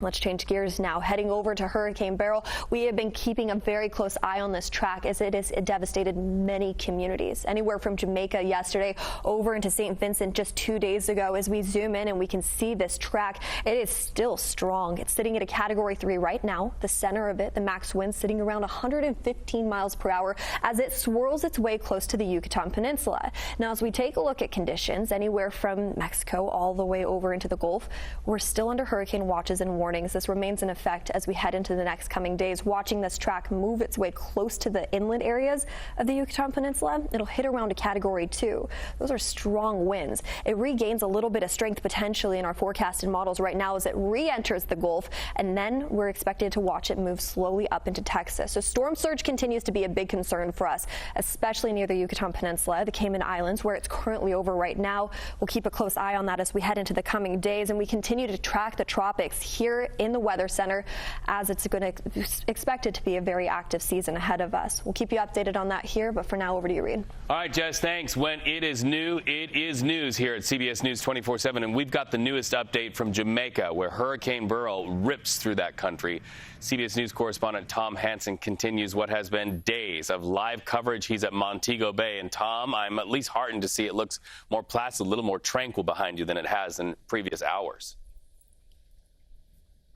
Let's change gears now. Heading over to Hurricane Beryl, we have been keeping a very close eye on this track as it has devastated many communities. Anywhere from Jamaica yesterday over into St. Vincent just 2 days ago. As we zoom in and we can see this track, it is still strong. It's sitting at a Category 3 right now. The center of it, the max wind sitting around 115 miles per hour as it swirls its way close to the Yucatan Peninsula. Now, as we take a look at conditions anywhere from Mexico all the way over into the Gulf, we're still under hurricane watches and warnings. This remains in effect as we head into the next coming days. Watching this track move its way close to the inland areas of the Yucatan Peninsula, it'll hit around a Category 2. Those are strong winds. It regains a little bit of strength potentially in our forecasted models right now as it re-enters the Gulf, and then we're expected to watch it move slowly up into Texas. So storm surge continues to be a big concern for us, especially near the Yucatan Peninsula, the Cayman Islands, where it's currently over right now. We'll keep a close eye on that as we head into the coming days, and we continue to track the tropics here in the Weather Center as it's going to expected to be a very active season ahead of us. We'll keep you updated on that here, but for now, over to you, Reed. All right, Jess, thanks. When it is new, it is news here at CBS News 24/7, and we've got the newest update from Jamaica, where Hurricane Beryl rips through that country. CBS News correspondent Tom Hanson continues what has been days of live coverage. He's at Montego Bay, and Tom, I'm at least heartened to see it looks more placid, a little more tranquil behind you than it has in previous hours.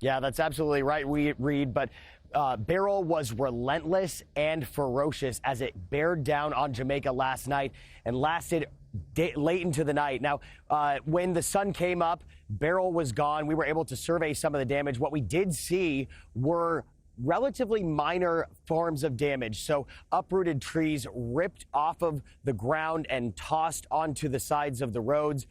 Yeah, that's absolutely right, Reed. But Beryl was relentless and ferocious as it bared down on Jamaica last night and lasted late into the night. Now, when the sun came up, Beryl was gone. We were able to survey some of the damage. What we did see were relatively minor forms of damage. So uprooted trees ripped off of the ground and tossed onto the sides of the roads.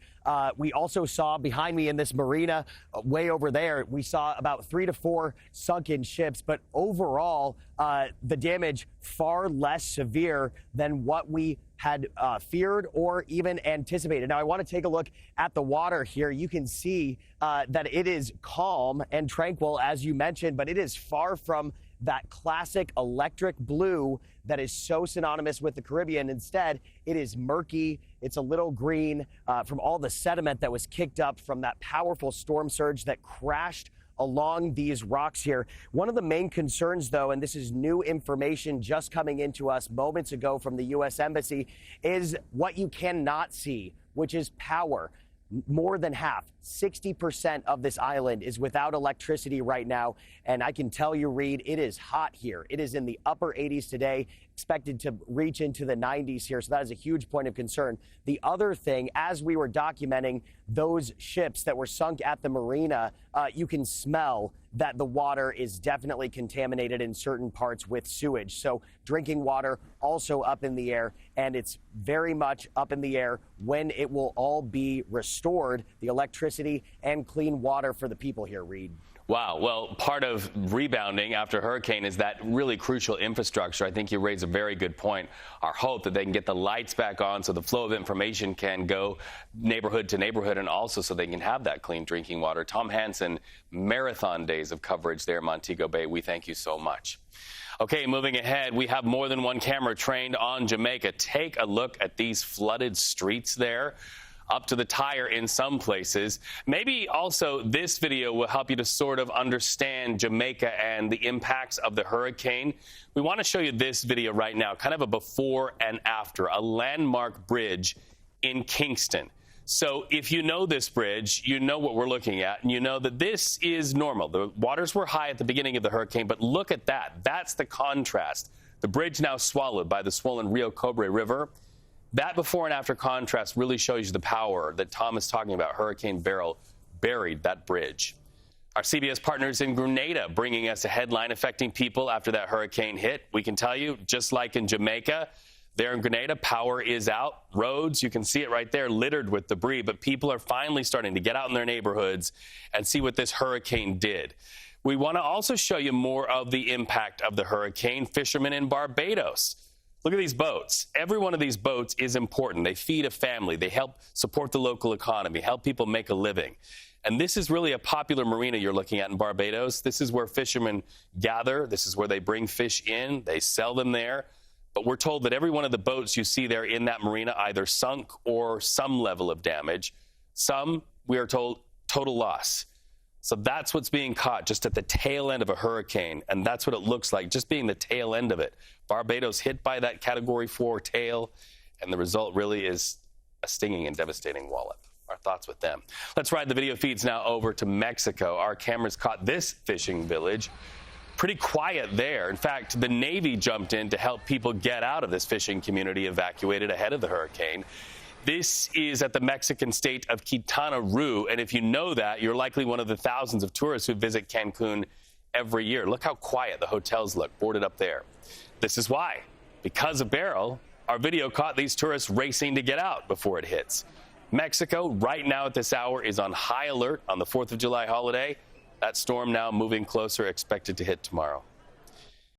We also saw behind me in this marina way over there, we saw about 3 to 4 sunken ships. But overall, the damage far less severe than what we had feared or even anticipated. Now, I want to take a look at the water here. You can see that it is calm and tranquil, as you mentioned, but it is far from that classic electric blue that is so synonymous with the Caribbean. Instead, it is murky. It's a little green from all the sediment that was kicked up from that powerful storm surge that crashed along these rocks here. One of the main concerns, though, and this is new information just coming into us moments ago from the U.S. Embassy, is what you cannot see, which is power. More than half, 60% of this island is without electricity right now. And I can tell you, Reed, it is hot here. It is in the upper 80s today, expected to reach into the 90s here. So that is a huge point of concern. The other thing, as we were documenting those ships that were sunk at the marina, you can smell that the water is definitely contaminated in certain parts with sewage. So drinking water also up in the air, and it's very much up in the air when it will all be restored, the electricity and clean water for the people here, Reed. Wow. Well, part of rebounding after a hurricane is that really crucial infrastructure. I think you raise a very good point. Our hope that they can get the lights back on so the flow of information can go neighborhood to neighborhood, and also so they can have that clean drinking water. Tom Hanson, marathon days of coverage there in Montego Bay. We thank you so much. Okay, moving ahead, we have more than one camera trained on Jamaica. Take a look at these flooded streets there, up to the tire in some places. Maybe also this video will help you to sort of understand Jamaica and the impacts of the hurricane. We want to show you this video right now, kind of a before and after, a landmark bridge in Kingston. So if you know this bridge, you know what we're looking at, and you know that this is normal. The waters were high at the beginning of the hurricane, but look at that. That's the contrast. The bridge now swallowed by the swollen Rio Cobre River. That before and after contrast really shows you the power that Tom is talking about. Hurricane Beryl buried that bridge. Our CBS partners in Grenada bringing us a headline affecting people after that hurricane hit. We can tell you, just like in Jamaica, there in Grenada, power is out. Roads, you can see it right there, littered with debris. But people are finally starting to get out in their neighborhoods and see what this hurricane did. We want to also show you more of the impact of the hurricane. Fishermen in Barbados. Look at these boats. Every one of these boats is important. They feed a family. They help support the local economy, help people make a living. And this is really a popular marina you're looking at in Barbados. This is where fishermen gather. This is where they bring fish in. They sell them there. But we're told that every one of the boats you see there in that marina either sunk or some level of damage. Some, we are told, total loss. So that's what's being caught just at the tail end of a hurricane. And that's what it looks like, just being the tail end of it. Barbados hit by that Category 4 tail, and the result really is a stinging and devastating wallop. Our thoughts with them. Let's ride the video feeds now over to Mexico. Our cameras caught this fishing village. Pretty quiet there. In fact, the Navy jumped in to help people get out of this fishing community evacuated ahead of the hurricane. This is at the Mexican state of Quintana Roo, and if you know that, you're likely one of the thousands of tourists who visit Cancun every year. Look how quiet the hotels look, boarded up there. This is why. Because of Beryl, our video caught these tourists racing to get out before it hits. Mexico, right now at this hour, is on high alert on the 4th of July holiday. That storm now moving closer, expected to hit tomorrow.